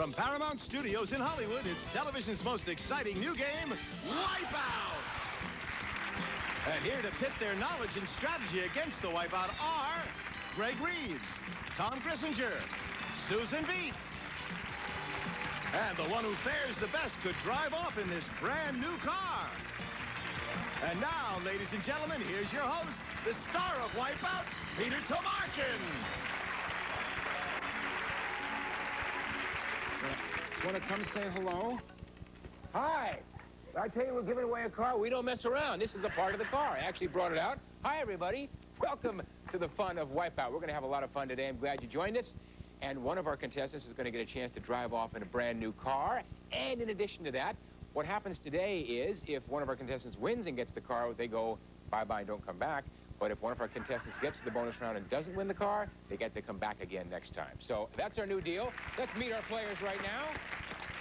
From Paramount Studios in Hollywood, it's television's most exciting new game, Wipeout! And here to pit their knowledge and strategy against the Wipeout are Greg Reeves, Tom Grissinger, Susan Beetz. And the one who fares the best could drive off in this brand new car. And now, ladies and gentlemen, here's your host, the star of Wipeout, Peter Tomarken. Want to come say hello? Hi. I tell you, we're giving away a car. We don't mess around. This is the part of the car. I actually brought it out. Hi, everybody. Welcome to the fun of Wipeout. We're going to have a lot of fun today. I'm glad you joined us. And one of our contestants is going to get a chance to drive off in a brand new car. And in addition to that, what happens today is if one of our contestants wins and gets the car, they go bye-bye and don't come back. But if one of our contestants gets to the bonus round and doesn't win the car, they get to come back again next time. So that's our new deal. Let's meet our players right now.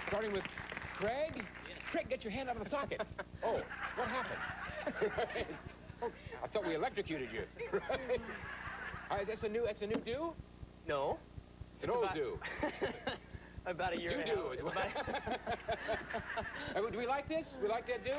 Starting with Craig. Yes. Craig, get your hand out of the socket. Oh, what happened? Oh, I thought we electrocuted you. All right, that's a new do? No. It's an old do. About a year and a half. Do we like this? We like that do?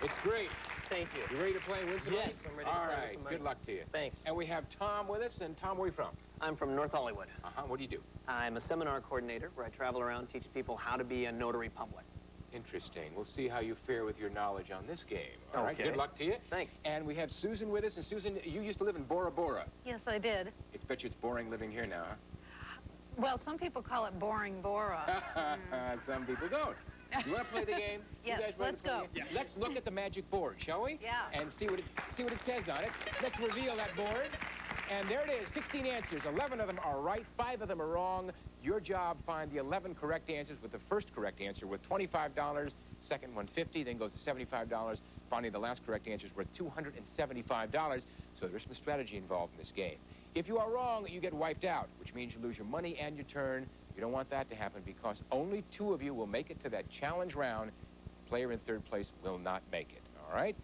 It's great. Thank you. You ready to play and win some money? Yes, I'm ready to All play right, some money. good luck to you. Thanks. And we have Tom with us. And Tom, where are you from? I'm from North Hollywood. What do you do? I'm a seminar coordinator where I travel around teaching people how to be a notary public. Interesting. We'll see how you fare with your knowledge on this game. All right, Okay. good luck to you. Thanks. And we have Susan with us. And Susan, you used to live in Bora Bora. Yes, I did. I bet you it's boring living here now, Well, some people call it boring Bora. huh? Some people don't. You want to play the game? Yes, You guys ready let's to play go. the game? Let's look at the magic board, shall we? Yeah. And see what it says on it. Let's reveal that board. And there it is, 16 answers. 11 of them are right, 5 of them are wrong. Your job, find the 11 correct answers with the first correct answer worth $25, second one $50, then goes to $75. Finding the last correct answer is worth $275. So there's some strategy involved in this game. If you are wrong, you get wiped out, which means you lose your money and your turn. You don't want that to happen because only 2 of you will make it to that challenge round. Player in third place will not make it, all right?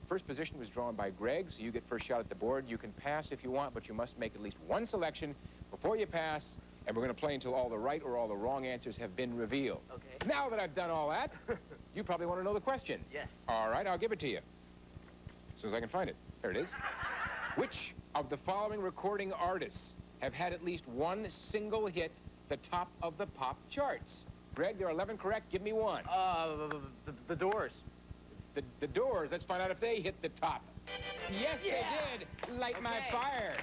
First position was drawn by Greg, so you get first shot at the board. You can pass if you want, but you must make at least one selection before you pass, and we're going to play until all the right or all the wrong answers have been revealed. Okay. Now that I've done all that, you probably want to know the question. Yes. All right, I'll give it to you. As soon as I can find it. There it is. Which of the following recording artists have had at least one single hit the top of the pop charts? Greg, there are 11 correct. Give me one. The Doors. The Doors. Let's find out if they hit the top. Yes, Yeah. they did. Light My Okay. Fire.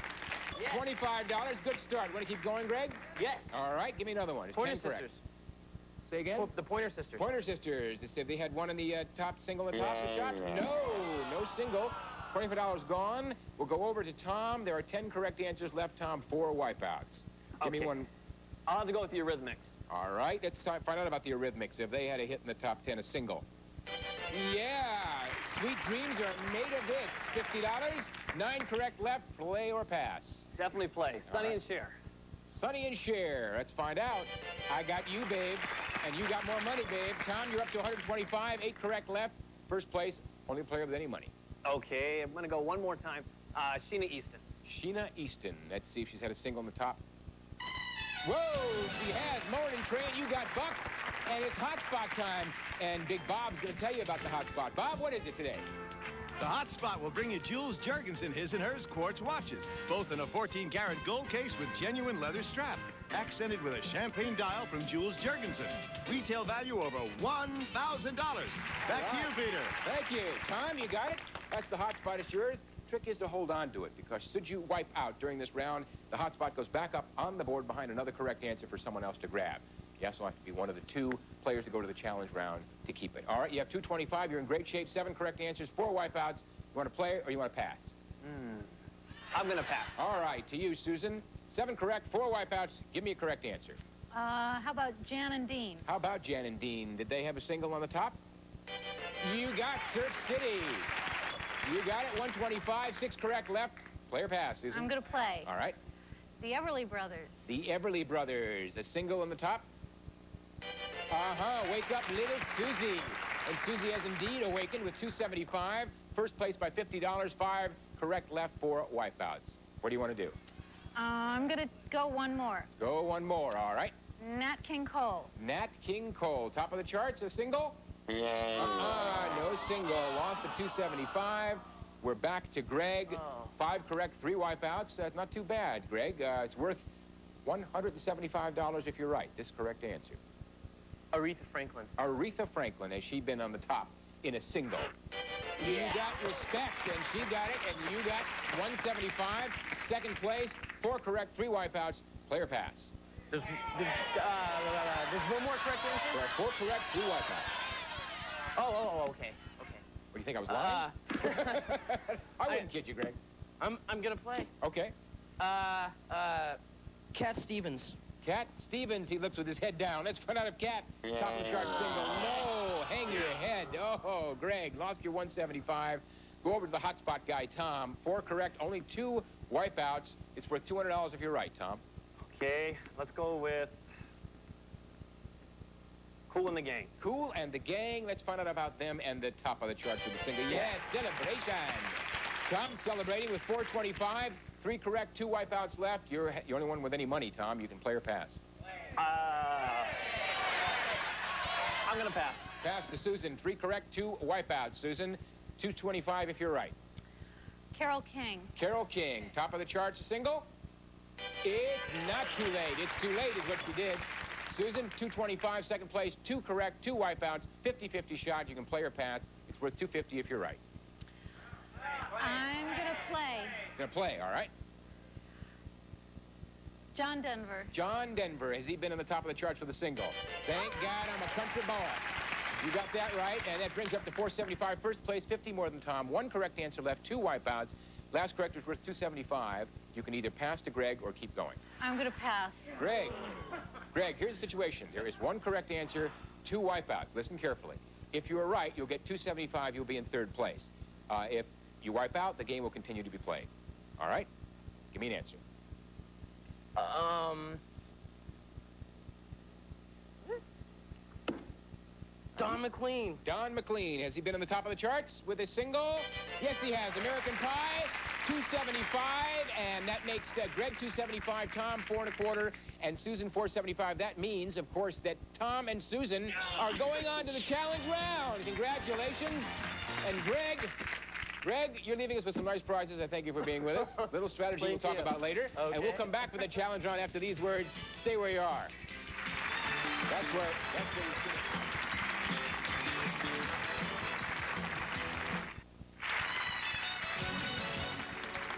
Yes. $25. Good start. Want to keep going, Greg? Yes. All right, give me another one. It's Pointer 10 correct. Sisters. Say again? Well, the Pointer Sisters. Pointer Sisters. They said they had one in the top single on the top of the charts. No single. $25 gone. We'll go over to Tom. There are 10 correct answers left, Tom. 4 wipeouts. Give me Okay. one. I'll have to go with the Eurythmics. All right, let's find out about the Eurythmics. If they had a hit in the top 10, a single. Yeah, Sweet Dreams are made of this. $50. 9 correct left. Play or pass. Definitely play. Sonny right. and Cher. Sonny and Cher. Let's find out. I got you, babe. And you got more money, babe. Tom, you're up to 125. 8 correct left. First place. Only player with any money. Okay, I'm going to go one more time. Sheena Easton. Sheena Easton. Let's see if she's had a single in the top. Whoa, she has. Morning Train, you got bucks. And it's hotspot time. And Big Bob's going to tell you about the hotspot. Bob, what is it today? The Hot Spot will bring you Jules Jurgensen his and hers quartz watches, both in a 14-karat gold case with genuine leather strap, accented with a champagne dial from Jules Jurgensen. Retail value over $1,000. Back to you, Peter. Thank you. Tom, you got it? That's the hotspot. It's yours. Trick is to hold on to it, because should you wipe out during this round, the hotspot goes back up on the board behind another correct answer for someone else to grab. You also have to be one of the 2 players to go to the challenge round to keep it. All right, you have 225. You're in great shape. 7 correct answers, 4 wipeouts. You want to play or you want to pass? I'm going to pass. All right, to you, Susan. 7 correct, 4 wipeouts. Give me a correct answer. How about Jan and Dean? How about Jan and Dean? Did they have a single on the top? You got Surf City. You got it, 125, 6 correct left. Player pass, Susan. I'm going to play. All right. The Everly Brothers. The Everly Brothers. A single on the top. Wake up, little Susie. And Susie has indeed awakened with 275. First place by $50, 5 correct left, 4 wipeouts. What do you want to do? I'm going to go one more. Go one more, all right. Nat King Cole. Nat King Cole. Top of the charts, a single? No single. Lost at 275. We're back to Greg. 5 correct, 3 wipeouts. That's not too bad, Greg. It's worth $175 if you're right. This correct answer. Aretha Franklin. Aretha Franklin. Has she been on the top in a single? You got respect, and she got it, and you got 175. Second place, 4 correct, 3 wipeouts. Player pass. There's one more correct answer? There are 4 correct, 3 wipeouts. Okay. What do you think, I was lying? I wouldn't kid you, Greg. I'm gonna play. Okay. Cat Stevens. Cat Stevens, he looks with his head down. Let's find out if Cat, top of the chart single. No, hang your head. Oh, Greg, lost your 175. Go over to the hotspot guy, Tom. 4 correct, only 2 wipeouts. It's worth $200 if you're right, Tom. Okay, let's go with Kool and the Gang. Kool and the Gang. Let's find out about them and the top of the chart for the single. Yes, celebration. Tom celebrating with 425. 3 correct, 2 wipeouts left. You're the only one with any money, Tom. You can play or pass. I'm gonna pass. Pass to Susan. 3 correct, 2 wipeouts. Susan, 225 if you're right. Carole King. Carole King, top of the charts, a single? It's not too late. It's too late is what she did. Susan, 225, second place, 2 correct, 2 wipeouts, 50-50 shot. You can play or pass. It's worth $250 if you're right. I'm gonna play. Gonna play, all right? John Denver. John Denver, has he been on the top of the charts with a single? Thank God I'm a country boy. You got that right, and that brings up to 475. First place, 50 more than Tom. 1 correct answer left, 2 wipeouts. Last correct was worth 275. You can either pass to Greg or keep going. I'm gonna pass. Greg, here's the situation. There is 1 correct answer, 2 wipeouts. Listen carefully. If you are right, you'll get 275. You'll be in 3rd place. If you wipe out, the game will continue to be played. All right? Give me an answer. Don McLean. Don McLean, has he been on the top of the charts with a single? Yes, he has. American Pie, 275, and that makes Greg 275, Tom 425, and Susan 475. That means, of course, that Tom and Susan are going on to the challenge round. Congratulations. And Greg, you're leaving us with some nice prizes. I thank you for being with us. Little strategy we'll talk about later. Okay. And we'll come back for the challenge round after these words. Stay where you are. That's where you sit.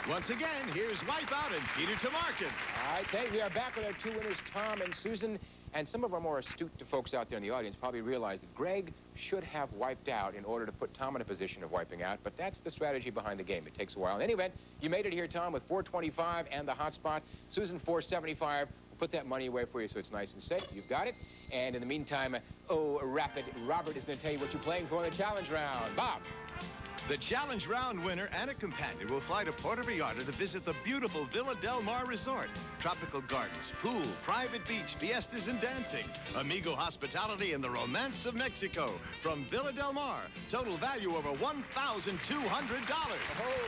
Once again, here's Wipeout and Peter Tomarkin. All right, thank you. We are back with our 2 winners, Tom and Susan. And some of our more astute folks out there in the audience probably realize that Greg should have wiped out in order to put Tom in a position of wiping out. But that's the strategy behind the game. It takes a while. In any event, you made it here, Tom, with 425 and the hot spot. Susan, 475. We'll put that money away for you so it's nice and safe. You've got it. And in the meantime, Robert is going to tell you what you're playing for in the challenge round. Bob. The challenge round winner and a companion will fly to Puerto Vallarta to visit the beautiful Villa Del Mar Resort. Tropical gardens, pool, private beach, fiestas and dancing. Amigo hospitality and the romance of Mexico. From Villa Del Mar, total value over $1,200. Oh,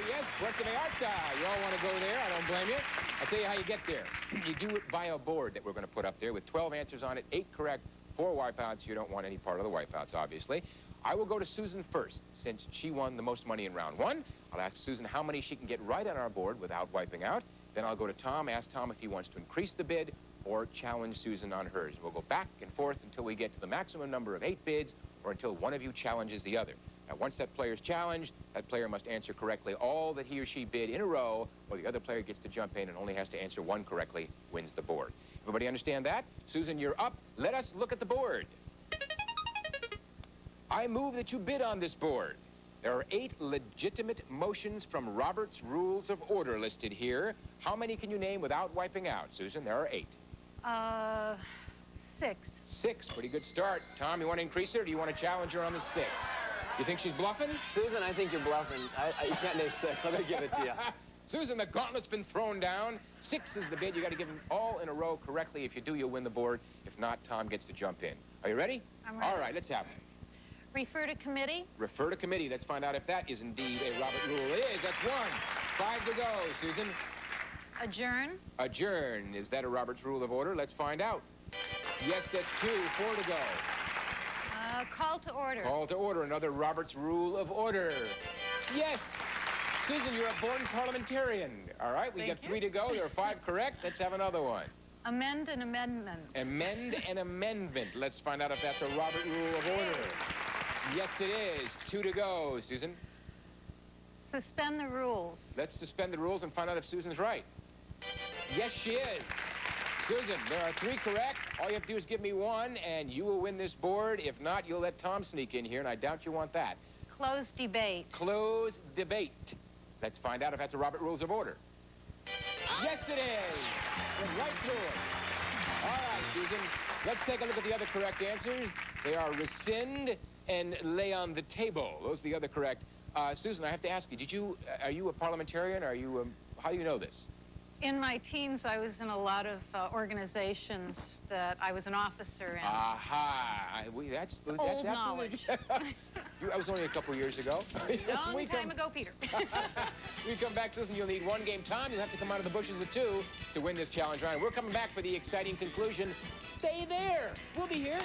yes, Puerto Vallarta. You all want to go there. I don't blame you. I'll tell you how you get there. You do it by a board that we're going to put up there with 12 answers on it, 8 correct, 4 wipeouts. You don't want any part of the wipeouts, obviously. I will go to Susan first, since she won the most money in round 1. I'll ask Susan how many she can get right on our board without wiping out. Then I'll go to Tom, ask Tom if he wants to increase the bid or challenge Susan on hers. We'll go back and forth until we get to the maximum number of 8 bids or until one of you challenges the other. Now, once that player's challenged, that player must answer correctly all that he or she bid in a row, or the other player gets to jump in and only has to answer 1 correctly, wins the board. Everybody understand that? Susan, you're up. Let us look at the board. I move that you bid on this board. There are 8 legitimate motions from Robert's Rules of Order listed here. How many can you name without wiping out? Susan, there are 8. 6. 6, pretty good start. Tom, you want to increase it, or do you want to challenge her on the 6? You think she's bluffing? Susan, I think you're bluffing. You can't name 6. I'm going to give it to you. Susan, the gauntlet's been thrown down. 6 is the bid. You got to give them all in a row correctly. If you do, you'll win the board. If not, Tom gets to jump in. Are you ready? I'm ready. All right, let's have it. Refer to committee. Refer to committee. Let's find out if that is indeed a Robert rule. It is. That's 1. 5 to go, Susan. Adjourn. Adjourn. Is that a Robert's Rule of Order? Let's find out. Yes, that's 2. 4 to go. Call to order. Call to order, another Robert's Rule of Order. Yes! Susan, you're a born parliamentarian. All right, we Thank got you. 3 to go. There are 5 correct. Let's have another one. Amend an amendment. Amend an amendment. Let's find out if that's a Robert Rule of Order. Yes, it is. 2 to go, Susan. Suspend the rules. Let's suspend the rules and find out if Susan's right. Yes, she is. Susan, there are 3 correct. All you have to do is give me 1, and you will win this board. If not, you'll let Tom sneak in here, and I doubt you want that. Close debate. Close debate. Let's find out if that's a Robert Rules of Order. Yes, it is. You're right through it. All right, Susan. Let's take a look at the other correct answers. They are rescind and lay on the table. Those are the other correct. Susan, I have to ask you, are you a parliamentarian? How do you know this? In my teens, I was in a lot of organizations that I was an officer in. Aha. That's old knowledge. That was only a couple years ago. Long time ago, Peter. We come back, Susan, you'll need 1 game. Tom, you'll have to come out of the bushes with 2 to win this challenge round. We're coming back for the exciting conclusion. Stay there. We'll be here.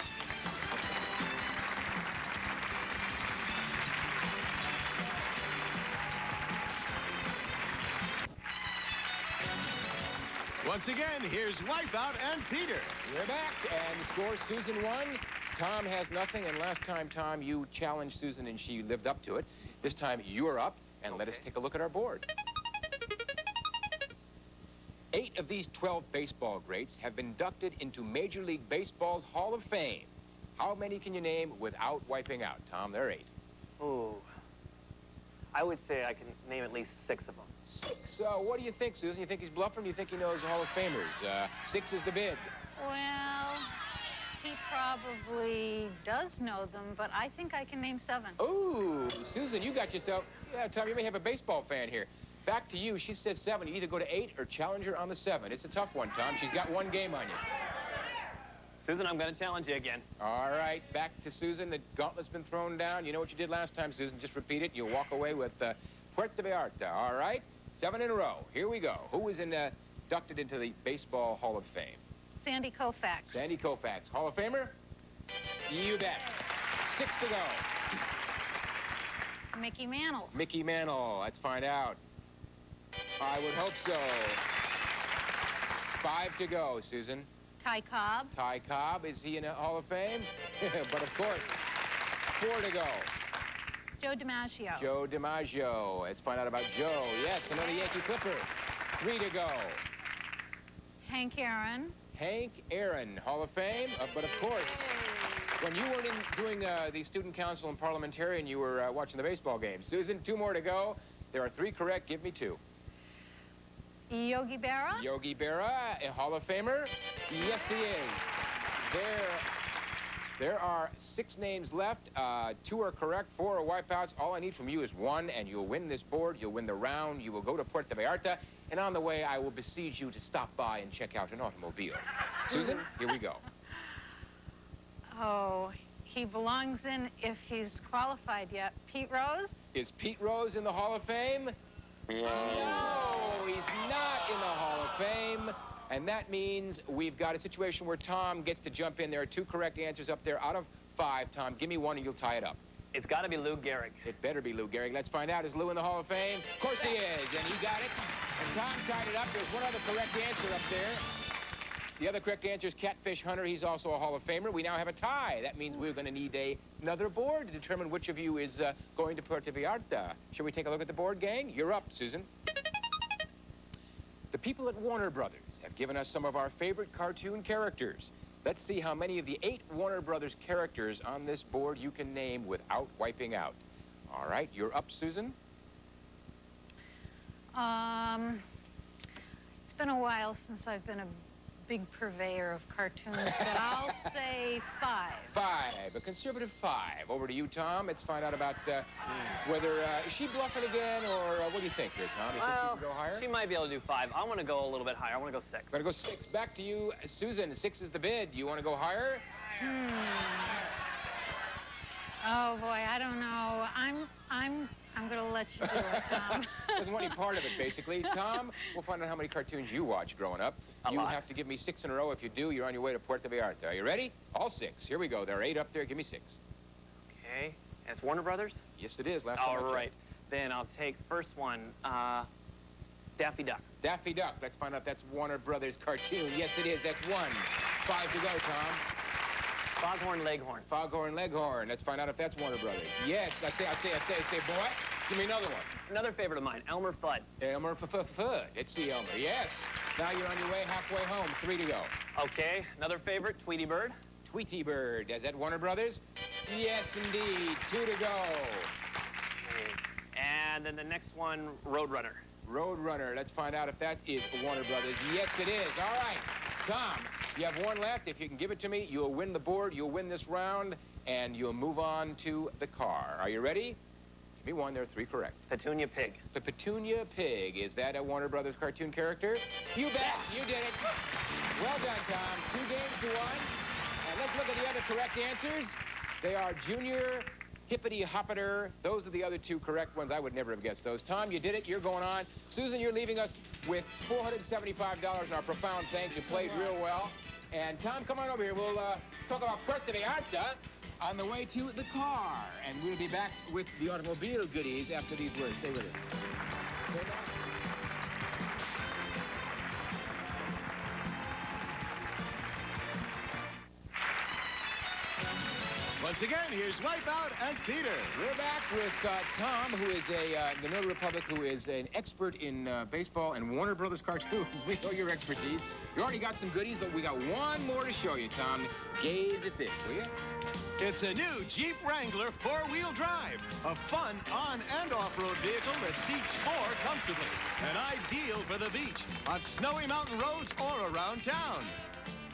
Once again, here's Wipeout and Peter. We're back, and the score, Susan 1. Tom has nothing, and last time, Tom, you challenged Susan, and she lived up to it. This time, you're up, and let us take a look at our board. 8 of these 12 baseball greats have been inducted into Major League Baseball's Hall of Fame. How many can you name without wiping out? Tom, there are 8. Ooh. I would say I can name at least 6 of them. 6. What do you think, Susan? You think he's bluffing? Do you think he knows the Hall of Famers? 6 is the bid. Well, he probably does know them, but I think I can name 7. Ooh, Susan, you got yourself... Yeah, Tom, you may have a baseball fan here. Back to you. She said 7. You either go to 8 or challenge her on the 7. It's a tough one, Tom. She's got 1 game on you. Susan, I'm going to challenge you again. All right, back to Susan. The gauntlet's been thrown down. You know what you did last time, Susan. Just repeat it. You'll walk away with Puerto Vallarta. All right? 7 in a row. Here we go. Who was inducted into the Baseball Hall of Fame? Sandy Koufax. Sandy Koufax. Hall of Famer? You bet. 6 to go. Mickey Mantle. Mickey Mantle. Let's find out. I would hope so. 5 to go, Susan. Ty Cobb. Ty Cobb. Is he in a Hall of Fame? But of course. 4 to go. Joe DiMaggio. Joe DiMaggio. Let's find out about Joe. Yes, another Yankee Clipper. 3 to go. Hank Aaron. Hank Aaron, Hall of Fame. But of course, when you weren't doing the student council and parliamentarian, you were watching the baseball game. Susan, 2 more to go. There are 3 correct. Give me 2. Yogi Berra. Yogi Berra, a Hall of Famer. Yes, he is. There are 6 names left. 2 are correct, 4 are wipeouts. All I need from you is 1, and you'll win this board. You'll win the round. You will go to Puerto Vallarta. And on the way, I will besiege you to stop by and check out an automobile. Susan, here we go. Oh, he belongs in, if he's qualified yet, Pete Rose. Is Pete Rose in the Hall of Fame? No, he's not in the Hall of Fame. And that means we've got a situation where Tom gets to jump in. There are 2 correct answers up there out of 5. Tom, give me 1 and you'll tie it up. It's got to be Lou Gehrig. It better be Lou Gehrig. Let's find out. Is Lou in the Hall of Fame? Of course he is, and he got it. And Tom tied it up. There's 1 other correct answer up there. The other correct answer is Catfish Hunter. He's also a Hall of Famer. We now have a tie. That means we're going to need another board to determine which of you is going to Puerto Vallarta. Shall we take a look at the board, gang? You're up, Susan. The people at Warner Brothers have given us some of our favorite cartoon characters. Let's see how many of the 8 Warner Brothers characters on this board you can name without wiping out. All right, you're up, Susan. It's been a while since I've been a big purveyor of cartoons, but I'll say 5. 5, a conservative 5. Over to you, Tom. Let's find out about whether, is she bluffing again, or what do you think here, Tom? You think you can go higher? She might be able to do 5. I want to go a little bit higher. I want to go 6. Gonna go 6. Back to you, Susan. 6 is the bid. You want to go higher? Oh boy, I don't know. I'm gonna let you do it, Tom. Doesn't want any part of it, basically. Tom, we'll find out how many cartoons you watched growing up. A You lot. have to give me 6 in a row. If you do, you're on your way to Puerto Vallarta. Are you ready? All 6. Here we go. There are 8 up there. Give me 6. Okay. And it's Warner Brothers? Yes, it is. Last time I All checked. right. Then I'll take first one, Daffy Duck. Daffy Duck. Let's find out if that's Warner Brothers cartoon. Yes, it is. That's 1. 5 to go, Tom. Foghorn Leghorn. Foghorn Leghorn. Let's find out if that's Warner Brothers. Yes. I say, boy. Give me another one. Another favorite of mine, Elmer Fudd. Elmer Fudd. Let's see, Elmer. Yes. Now you're on your way halfway home. 3 to go. Okay. Another favorite, Tweety Bird. Tweety Bird. Is that Warner Brothers? Yes, indeed. 2 to go. Okay. And then the next one, Roadrunner. Roadrunner. Let's find out if that is Warner Brothers. Yes, it is. All right. Tom, you have 1 left. If you can give it to me, you'll win the board, you'll win this round, and you'll move on to the car. Are you ready? Give me 1. There are 3 correct. Petunia Pig. The Petunia Pig. Is that a Warner Brothers cartoon character? You bet. You did it. Well done, Tom. 2 games to 1. And let's look at the other correct answers. They are Junior, Hippity Hoppiter. Those are the other 2 correct ones. I would never have guessed those. Tom, you did it. You're going on. Susan, you're leaving us with $475 and our profound thanks. You played real well. And Tom, come on over here. We'll talk about Puerto Vallarta on the way to the car. And we'll be back with the automobile goodies after these words. Stay with us. Stay back. Once again, here's Wipeout and Peter. We're back with Tom, who is the Dominican Republic, who is an expert in baseball and Warner Brothers cartoons. We know your expertise. You already got some goodies, but we got 1 more to show you, Tom. Gaze at this, will you? It's a new Jeep Wrangler 4-wheel drive. A fun on- and off-road vehicle that seats 4 comfortably. And ideal for the beach, on snowy mountain roads, or around town.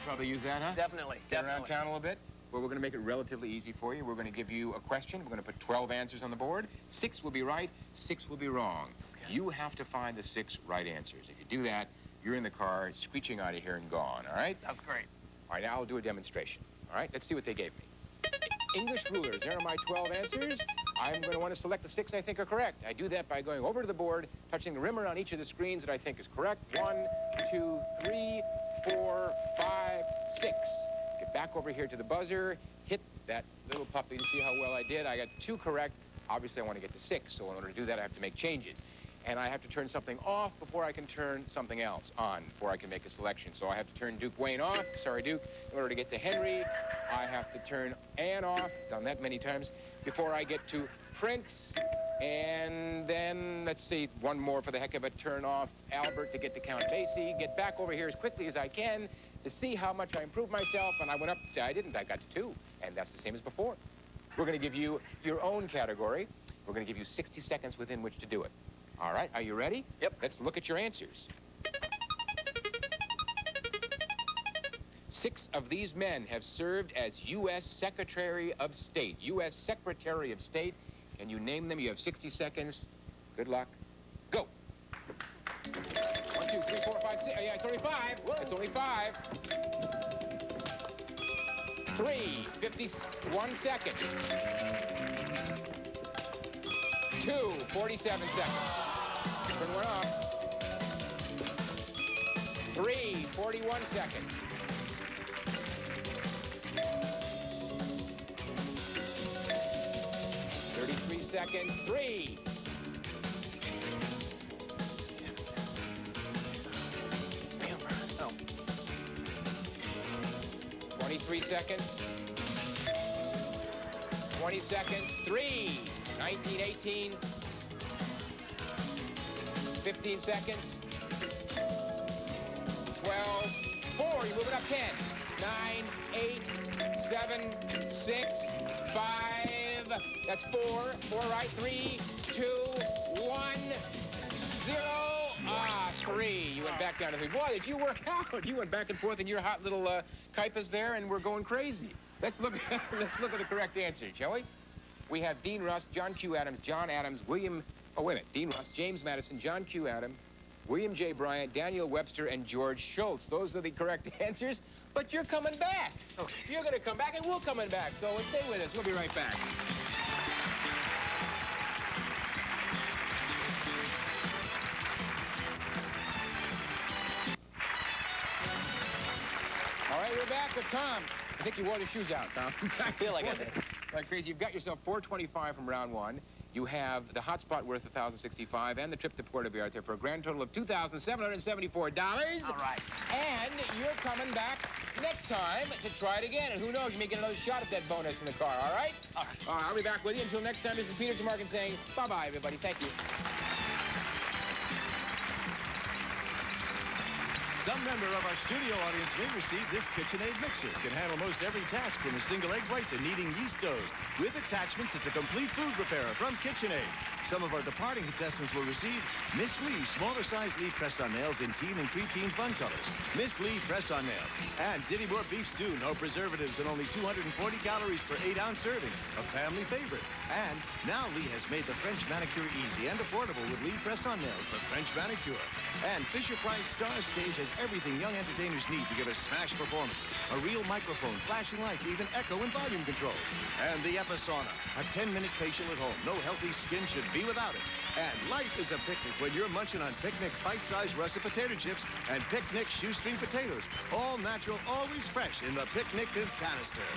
Probably use that, huh? Definitely. Get around Definitely. town a little bit? Well, we're going to make it relatively easy for you. We're going to give you a question. We're going to put 12 answers on the board. 6 will be right, 6 will be wrong. Okay. You have to find the 6 right answers. If you do that, you're in the car, screeching out of here and gone, all right? That's great. All right, now I'll do a demonstration. All right, let's see what they gave me. English rulers, there are my 12 answers. I'm going to want to select the 6 I think are correct. I do that by going over to the board, touching the rimmer on each of the screens that I think is correct. 1, 2, 3, 4, 5, 6. Get back over here to the buzzer, hit that little puppy to see how well I did. I got 2 correct. Obviously, I want to get to 6, so in order to do that, I have to make changes. And I have to turn something off before I can turn something else on, before I can make a selection. So I have to turn Duke Wayne off, sorry, Duke. In order to get to Henry, I have to turn Ann off, done that many times, before I get to Prince. And then, let's see, 1 more for the heck of it, turn off Albert to get to Count Basie, get back over here as quickly as I can to see how much I improved myself, and I went up, I didn't, I got to 2, and that's the same as before. We're going to give you your own category. We're going to give you 60 seconds within which to do it. All right, are you ready? Yep. Let's look at your answers. 6 of these men have served as U.S. Secretary of State. U.S. Secretary of State. Can you name them? You have 60 seconds. Good luck. Go. 1, 2, 3, 4, 5, 6. Yeah, it's only 5. It's only 5. 3, 51 seconds. 2, 47 seconds. Turn 1 off. 3, 41 seconds. 33 seconds. 3. Oh. 23 seconds. 20 seconds. 3. 19, 18. 15 seconds. 12. 4. You're moving up 10. 9, 8, 7, 6, 5. That's 4. 4 right. 3, 2, 1, 0. 3. You went back down to 3. Boy, did you work out. You went back and forth in your hot little kaipas there, and we're going crazy. Let's look at the correct answer, shall we? We have Dean Russ, John Q. Adams, John Adams, William... Oh, wait a minute. Dean Russ, James Madison, John Q. Adams, William J. Bryant, Daniel Webster, and George Schultz. Those are the correct answers, but you're coming back. Okay. You're going to come back, and we're coming back. So stay with us. We'll be right back. we're back with Tom. I think you wore the shoes out, Tom. I feel like I did. Like crazy. You've got yourself $425 from round one. You have the hotspot worth $1,065 and the trip to Puerto Vallarta for a grand total of $2,774. All right. And you're coming back next time to try it again. And who knows, you may get another shot at that bonus in the car, all right? All right. All right, I'll be back with you. Until next time, this is Peter Tomarkin saying bye-bye, everybody. Thank you. Some member of our studio audience may receive this KitchenAid mixer. Can handle most every task from a single egg white to kneading yeast doughs. With attachments, it's a complete food preparer from KitchenAid. Some of our departing contestants will receive Miss Lee smaller size Lee press-on nails in teen and preteen fun colors. Miss Lee press-on nails. And Diddy Moore beef stew, no preservatives and only 240 calories per 8-ounce serving. A family favorite. And now Lee has made the French manicure easy and affordable with Lee press-on nails, the French manicure. And Fisher-Price Star Stage has everything young entertainers need to give a smash performance. A real microphone, flashing lights, even echo and volume control. And the Episauna, a 10-minute facial at home. No healthy skin should be without it. And life is a picnic when you're munching on Picnic bite-sized russet potato chips and Picnic shoestring potatoes. All natural, always fresh in the Picnic canister.